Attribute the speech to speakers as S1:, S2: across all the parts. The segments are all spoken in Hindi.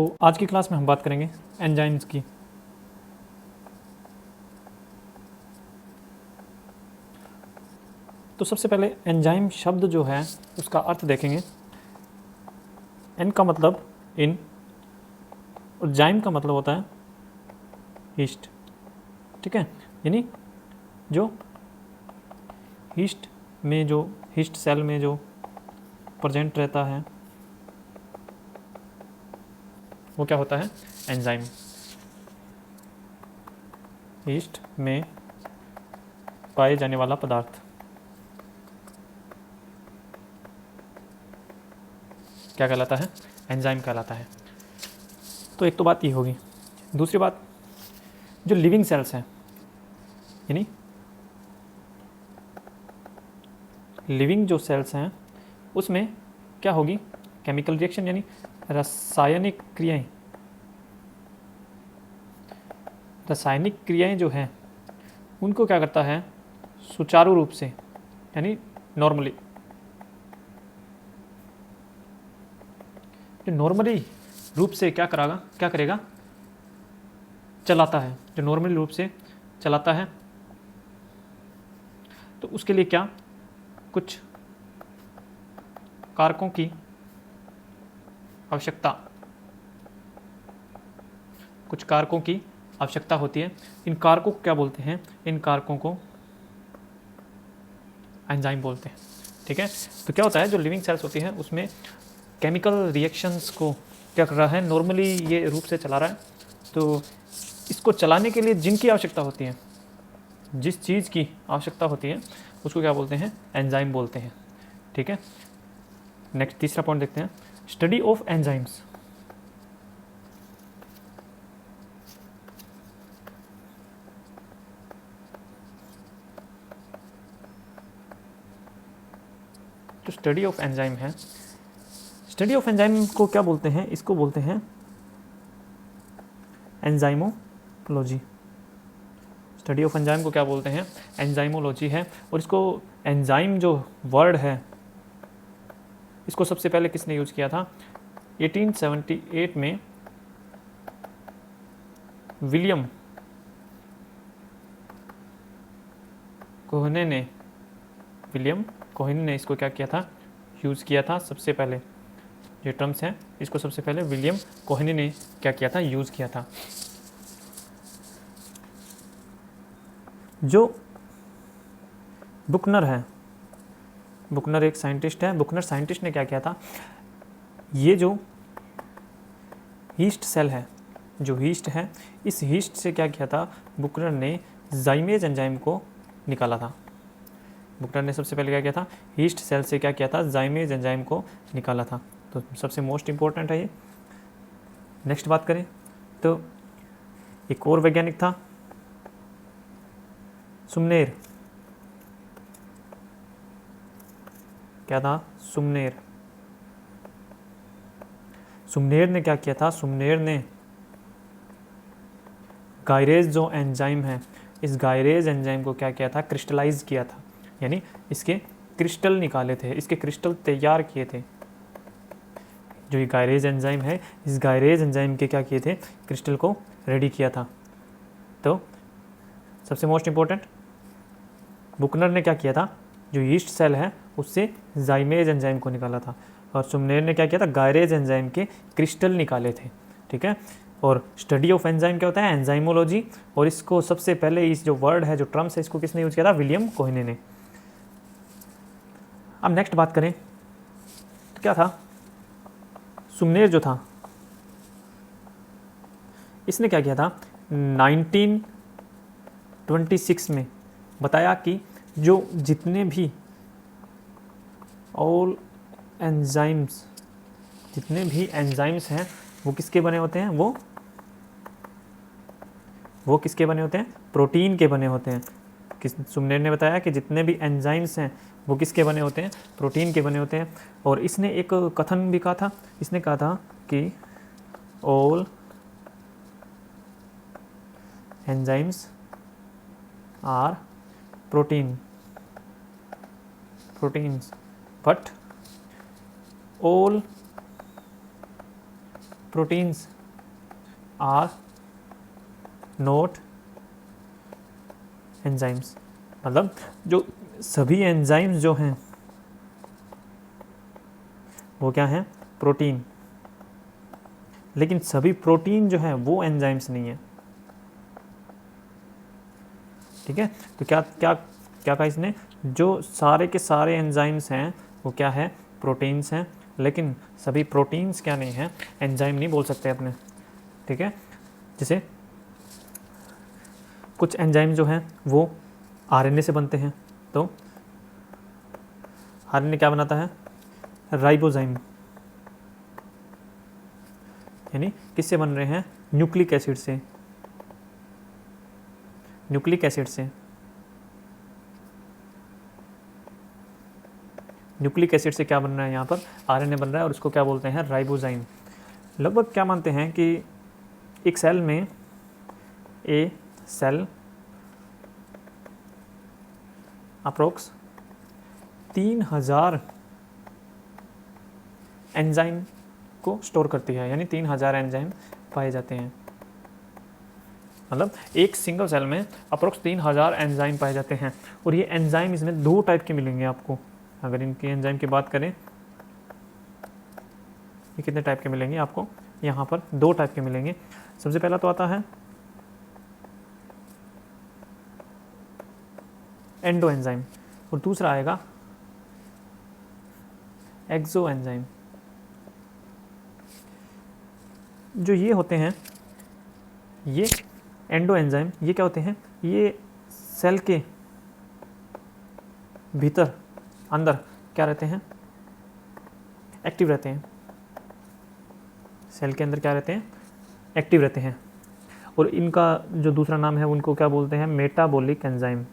S1: तो आज की क्लास में हम बात करेंगे एंजाइम्स की। तो सबसे पहले एंजाइम शब्द जो है उसका अर्थ देखेंगे। एन का मतलब इन और जाइम का मतलब होता है हीस्ट। ठीक है, यानी जो हीस्ट सेल में जो प्रेजेंट रहता है वो क्या होता है? एंजाइम। हीस्ट में पाए जाने वाला पदार्थ क्या कहलाता है? एंजाइम कहलाता है। तो एक तो बात ये होगी। दूसरी बात, जो लिविंग सेल्स हैं, यानी लिविंग जो सेल्स हैं उसमें क्या होगी? केमिकल रिएक्शन, यानी रासायनिक क्रियाएं। रासायनिक क्रियाएं जो हैं उनको क्या करता है? सुचारू रूप से, यानी नॉर्मली, जो नॉर्मली रूप से क्या करेगा? चलाता है। जो नॉर्मली रूप से चलाता है तो उसके लिए क्या कुछ कारकों की आवश्यकता होती है। इन कारकों को क्या बोलते हैं? इन कारकों को एंजाइम बोलते हैं। ठीक है, तो क्या होता है, जो लिविंग सेल्स होती हैं उसमें केमिकल रिएक्शंस को क्या कर रहा है? नॉर्मली ये रूप से चला रहा है। तो इसको चलाने के लिए जिनकी आवश्यकता होती है, जिस चीज़ की आवश्यकता होती है उसको क्या बोलते हैं? एंजाइम बोलते हैं। ठीक है, नेक्स्ट तीसरा पॉइंट देखते हैं, स्टडी ऑफ एंजाइम्स। जो स्टडी ऑफ एंजाइम है, स्टडी ऑफ एंजाइम को क्या बोलते हैं? इसको बोलते हैं एंजाइमोलॉजी। स्टडी ऑफ एंजाइम को क्या बोलते हैं? एंजाइमोलॉजी है। और इसको एंजाइम जो वर्ड है इसको सबसे पहले किसने यूज किया था? 1878 में विलियम कोहने ने इसको क्या किया था? यूज़ किया था। सबसे पहले ये टर्म्स हैं इसको सबसे पहले विलियम कोहने ने क्या किया था? यूज़ किया था। जो बुकनर है, बुकनर एक साइंटिस्ट है। बुकनर साइंटिस्ट ने क्या किया था? ये जो हीस्ट सेल है, जो हीस्ट है, इस हीस्ट से क्या किया था? बुकनर ने जाइमेज एंजाइम को निकाला था। बुकनर ने सबसे पहले क्या किया था? हीस्ट सेल से क्या किया था? जाइमेज एंजाइम को निकाला था। तो सबसे मोस्ट इंपॉर्टेंट है ये। नेक्स्ट बात करें तो एक और वैज्ञानिक था, सुमनेर। क्या था? सुमनेर ने क्या किया था? सुमनेर ने गायरेज जो एंजाइम है, इस गायरेज एंजाइम को क्या किया था? क्रिस्टलाइज किया था, यानी इसके क्रिस्टल निकाले थे, इसके क्रिस्टल तैयार किए थे। जो ये गायरेज एंजाइम है, इस गायरेज एंजाइम के क्या किए थे? क्रिस्टल को रेडी किया था। तो सबसे मोस्ट इंपॉर्टेंट, बुकनर ने क्या किया था? जो यीस्ट सेल है उससे जाइमेज एंजाइम को निकाला था। और सुमनेर ने क्या किया था? गायरेज एंजाइम के क्रिस्टल निकाले थे। ठीक है, और स्टडी ऑफ एंजाइम क्या होता है? एंजाइमोलॉजी। और इसको सबसे पहले इस जो वर्ड है, जो टर्म्स है, इसको किसने यूज किया था? विलियम कोहने ने। अब नेक्स्ट बात करें तो क्या था? सुमनेर जो था इसने क्या किया था? 1926 में बताया कि जो जितने भी ऑल एंजाइम्स, जितने भी एंजाइम्स हैं वो किसके बने होते हैं? वो किसके बने होते हैं? प्रोटीन के बने होते हैं। सुमनेर ने बताया कि जितने भी एंजाइम्स हैं वो किसके बने होते हैं? प्रोटीन के बने होते हैं। और इसने एक कथन भी कहा था, इसने कहा था कि all enzymes are proteins but all proteins are not enzymes, मतलब जो सभी एंजाइम्स जो हैं वो क्या है, प्रोटीन, लेकिन सभी प्रोटीन जो है वो एंजाइम्स नहीं है। ठीक है, तो क्या क्या क्या कहा इसने, जो सारे के सारे एंजाइम्स हैं वो क्या है, प्रोटीन्स हैं, लेकिन सभी प्रोटीन्स क्या नहीं है, एंजाइम नहीं बोल सकते अपने। ठीक है, जैसे कुछ एंजाइम जो हैं वो आरएनए से बनते हैं, तो आरएनए क्या बनाता है, राइबोजाइम, यानी किससे बन रहे हैं, न्यूक्लिक एसिड से, न्यूक्लिक एसिड से, न्यूक्लिक एसिड से क्या बन रहा है, यहाँ पर आरएनए बन रहा है और उसको क्या बोलते हैं, राइबोजाइम। लगभग क्या मानते हैं कि एक सेल में, ए सेल अप्रोक्स 3000 एंजाइम को स्टोर करती है, यानी 3000 एंजाइम पाए जाते हैं। मतलब एक सिंगल सेल में अप्रोक्स 3000 एंजाइम पाए जाते हैं। और ये एंजाइम इसमें 2 टाइप के मिलेंगे आपको। अगर इनकी एंजाइम की बात करें, ये कितने टाइप के मिलेंगे आपको, यहाँ पर 2 टाइप के मिलेंगे। सबसे पहला तो आता है एंडो एंजाइम और दूसरा आएगा एक्सो एंजाइम। जो ये होते हैं, ये एंडो एंजाइम, ये क्या होते हैं, ये सेल के भीतर अंदर क्या रहते हैं, एक्टिव रहते हैं। सेल के अंदर क्या रहते हैं, एक्टिव रहते हैं। और इनका जो दूसरा नाम है उनको क्या बोलते हैं, मेटाबॉलिक एंजाइम।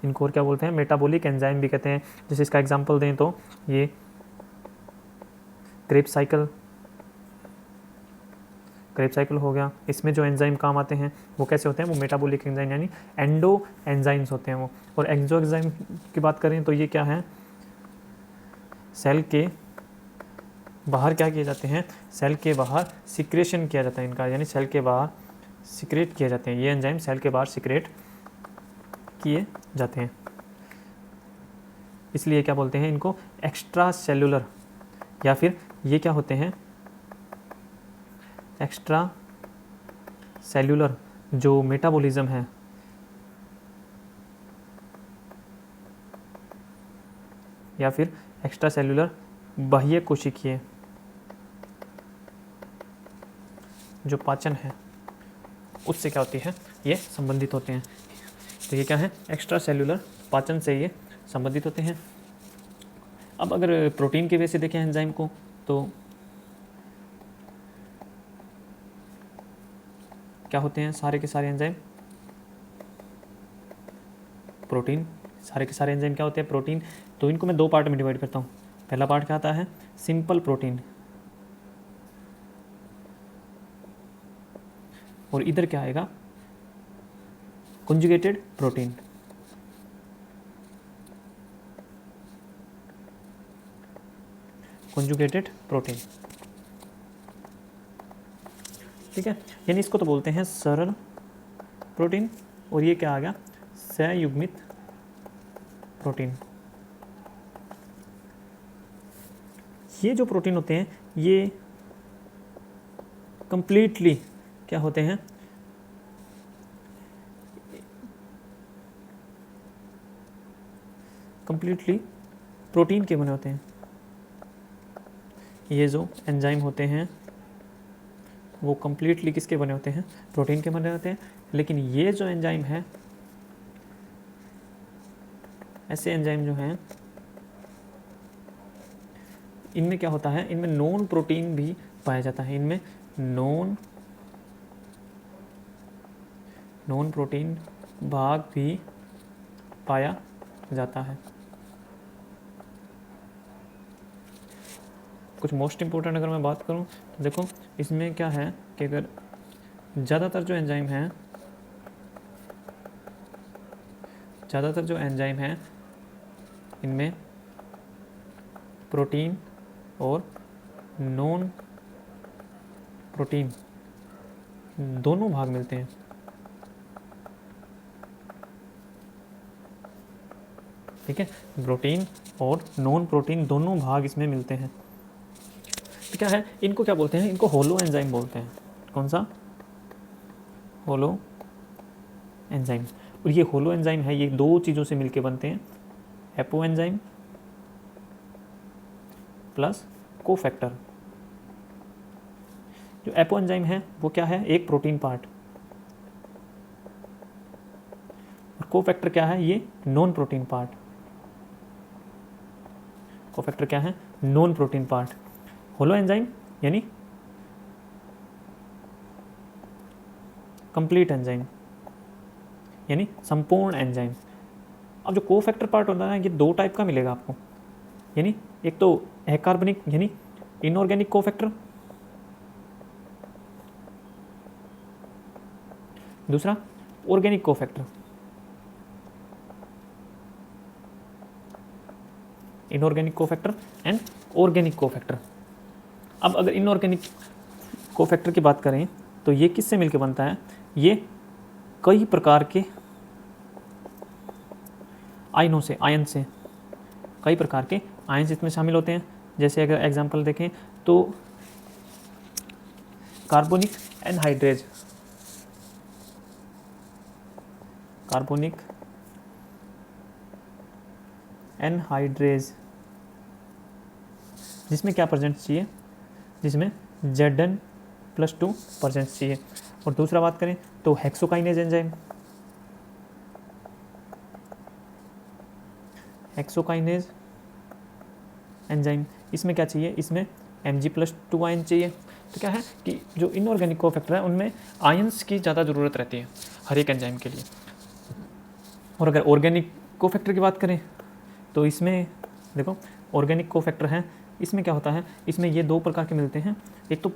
S1: इनको और क्या बोलते हैं, मेटाबॉलिक एंजाइम भी कहते हैं। जैसे इसका एग्जांपल दें तो ये क्रेब्स साइकिल हो गया। इसमें जो एंजाइम काम आते हैं वो कैसे होते हैं, वो मेटाबॉलिक एंजाइम यानी एंडो एंजाइम्स होते हैं वो। और एक्सो एंजाइम की बात करें तो ये क्या है, सेल के बाहर क्या किए जाते हैं, सेल के बाहर सिक्रेशन किया जाता है इनका, यानी सेल के बाहर सिक्रेट किए जाते हैं। ये एंजाइम सेल के बाहर सिक्रेट किए जाते हैं, इसलिए क्या बोलते हैं इनको, एक्स्ट्रा सेल्यूलर, या फिर ये क्या होते हैं, एक्स्ट्रा सेल्यूलर जो मेटाबॉलिज्म है, या फिर एक्स्ट्रा सेल्यूलर बाह्य कोशिकीय जो पाचन है उससे क्या होती है, ये संबंधित होते हैं। तो ये क्या है, एक्स्ट्रा सेल्यूलर पाचन से ये संबंधित होते हैं। अब अगर प्रोटीन के वे से देखें एंजाइम को, तो क्या होते हैं सारे के सारे एंजाइम, प्रोटीन। सारे के सारे एंजाइम क्या होते हैं, प्रोटीन। तो इनको मैं 2 पार्ट में डिवाइड करता हूँ। पहला पार्ट क्या आता है, सिंपल प्रोटीन, और इधर क्या आएगा, कंजुगेटेड प्रोटीन। कंजुगेटेड प्रोटीन, ठीक है, यानी इसको तो बोलते हैं सरल प्रोटीन, और ये क्या आ गया, संयुग्मित प्रोटीन। ये जो प्रोटीन होते हैं ये कंप्लीटली क्या होते हैं, कंप्लीटली प्रोटीन के बने होते हैं। ये जो एंजाइम होते हैं वो कंप्लीटली किसके बने होते हैं, प्रोटीन के बने होते हैं। लेकिन ये जो एंजाइम है, ऐसे एंजाइम जो हैं इनमें क्या होता है, इनमें नॉन प्रोटीन भी पाया जाता है। इनमें नॉन प्रोटीन भाग भी पाया जाता है। कुछ मोस्ट इम्पोर्टेंट अगर मैं बात करूं तो देखो, इसमें क्या है कि अगर ज़्यादातर जो एंजाइम हैं इनमें प्रोटीन और नॉन प्रोटीन दोनों भाग मिलते हैं। ठीक है, प्रोटीन और नॉन प्रोटीन दोनों भाग इसमें मिलते हैं। तो क्या है, इनको क्या बोलते हैं, इनको होलो एंजाइम बोलते हैं। कौन सा? Holo enzyme. और ये होलो एंजाइम है, ये दो चीज़ों से मिलके बनते हैं, एपो एंजाइम प्लस कोफैक्टर। जो एपो एंजाइम है वो क्या है, एक प्रोटीन पार्ट, और कोफैक्टर क्या है, ये नॉन प्रोटीन पार्ट। कोफैक्टर क्या है, non protein part. Holo enzyme यानी कंप्लीट एंजाइम, यानी संपूर्ण एंजाइम। अब जो कोफैक्टर पार्ट होता है ये दो टाइप का मिलेगा आपको, यानी एक तो अकार्बनिक यानी इनऑर्गेनिक कोफैक्टर, दूसरा organic cofactor. Inorganic cofactor and organic cofactor. अब अगर इनऑर्गेनिक कोफैक्टर की बात करें तो ये किससे मिलकर बनता है, ये कई प्रकार के आयनों से, आयन से, कई प्रकार के आयन इसमें शामिल होते हैं। जैसे अगर एग्जांपल देखें तो कार्बोनिक एनहाइड्रेज, कार्बोनिक एनहाइड्रेज, जिसमें क्या प्रेजेंस चाहिए, जिसमें Zn+2 प्रेजेंस चाहिए। और दूसरा बात करें तो हेक्सोकाइनेज एंजाइम, हेक्सोकाइनेज एंजाइम, इसमें क्या चाहिए, इसमें Mg+2 आयन चाहिए। तो क्या है कि जो इनऑर्गेनिक कोफैक्टर है उनमें आयंस की ज़्यादा ज़रूरत रहती है हर एक एंजाइम के लिए। और अगर ऑर्गेनिक कोफैक्टर की बात करें तो इसमें देखो, ऑर्गेनिक कोफैक्टर है, इसमें क्या होता है, इसमें ये दो प्रकार के मिलते हैं, एक तो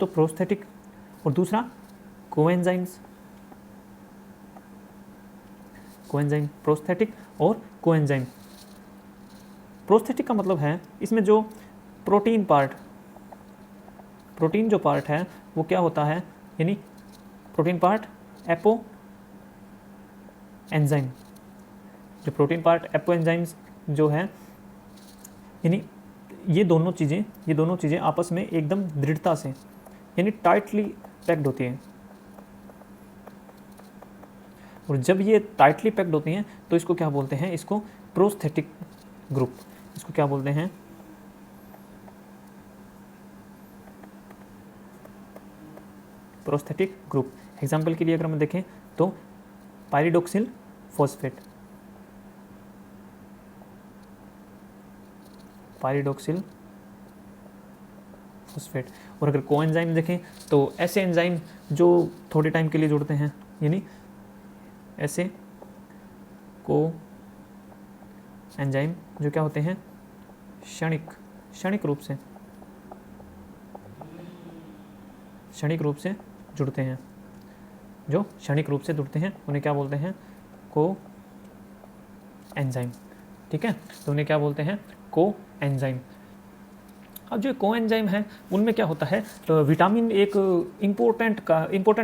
S1: प्रोस्थेटिक और दूसरा कोएंजाइम्स। कोएंजाइम, प्रोस्थेटिक और कोएंजाइम। प्रोस्थेटिक का मतलब है इसमें जो प्रोटीन जो पार्ट है वो क्या होता है, यानी प्रोटीन पार्ट एपो एंजाइम, जो प्रोटीन पार्ट एपो एंजाइम्स जो है, यानी ये दोनों चीज़ें आपस में एकदम दृढ़ता से यानी टाइटली पैक्ड होती हैं। और जब ये टाइटली पैक्ड होती हैं तो इसको क्या बोलते हैं, इसको प्रोस्थेटिक ग्रुप, इसको क्या बोलते हैं, प्रोस्थेटिक ग्रुप। एग्जाम्पल के लिए अगर हम देखें तो पायरिडोक्सिल फॉस्फेट, पायरिडोक्सिल फॉस्फेट। और अगर कोएंजाइम देखें तो ऐसे एंजाइम जो थोड़े टाइम के लिए जुड़ते हैं, यानी ऐसे को एंजाइम जो क्या होते हैं, क्षणिक रूप से जुड़ते हैं, जो क्षणिक रूप से जुड़ते हैं उन्हें क्या बोलते हैं, को एंजाइम। ठीक है, तो उन्हें क्या बोलते हैं, को एंजाइम। अब जो को एंजाइम है उनमें क्या होता है, तो विटामिन एक इम्पोर्टेंट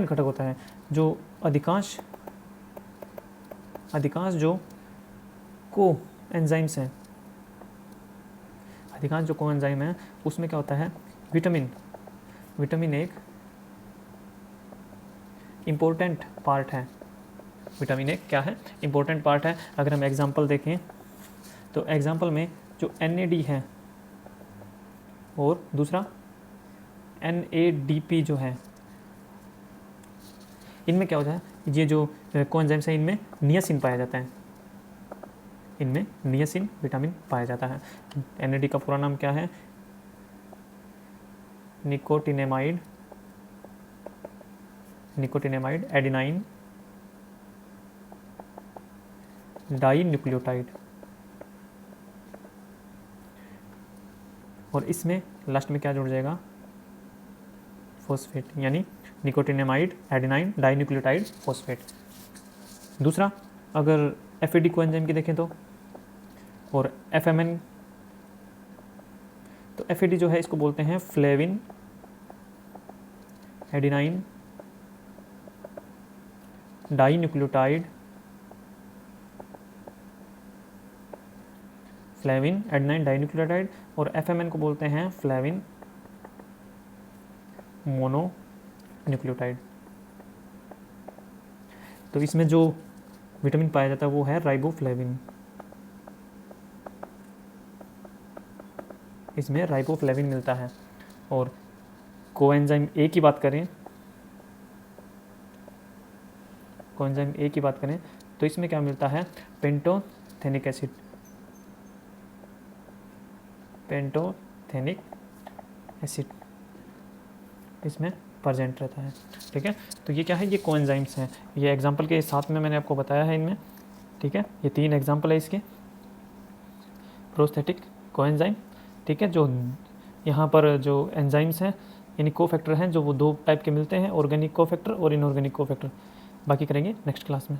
S1: घटक होता है, जो अधिकांश जो को एंजाइम्स हैं, अधिकांश जो को एंजाइम है उसमें क्या होता है, विटामिन एक इम्पोर्टेंट पार्ट है। विटामिन एक क्या है, इम्पोर्टेंट पार्ट है। अगर हम एग्जांपल देखें तो एग्जांपल में जो NAD है और दूसरा NADP जो है, इनमें क्या होता है, ये जो कोएंजाइम्स हैं इनमें नियासिन पाया जाता है, इनमें नियासिन विटामिन पाया जाता है। NAD का पूरा नाम क्या है, निकोटिनेमाइड एडेनाइन डाइन्यूक्लियोटाइड। और इसमें लास्ट में क्या जुड़ जाएगा, फॉस्फेट, यानी निकोटिनेमाइड एडेनाइन डाइन्यूक्लियोटाइड फॉस्फेट। दूसरा अगर FAD कोएंजाइम की देखें तो और FMN, तो FAD जो है इसको बोलते हैं flavin adenine dinucleotide, flavin adenine dinucleotide, और FMN को बोलते हैं फ्लेविन मोनोन्यूक्लियोटाइड। तो इसमें जो विटामिन पाया जाता है वो है राइबोफ्लेविन, इसमें राइबोफ्लेविन मिलता है। और कोएंजाइम ए की बात करें, कोएंजाइम ए की बात करें तो इसमें क्या मिलता है, पेंटोथेनिक एसिड, पेंटोथेनिक एसिड इसमें प्रेजेंट रहता है। ठीक है, तो ये क्या है, ये कोएंजाइम्स हैं, ये एग्जांपल के साथ में मैंने आपको बताया है इनमें। ठीक है, ये 3 एग्जांपल है इसके, प्रोस्थेटिक, कोएंजाइम। ठीक है, जो यहाँ पर जो एंजाइम्स हैं यानी कोफैक्टर हैं, जो वो 2 टाइप के मिलते हैं, ऑर्गेनिक कोफैक्टर और इनऑर्गेनिक कोफैक्टर। बाकी करेंगे नेक्स्ट क्लास में।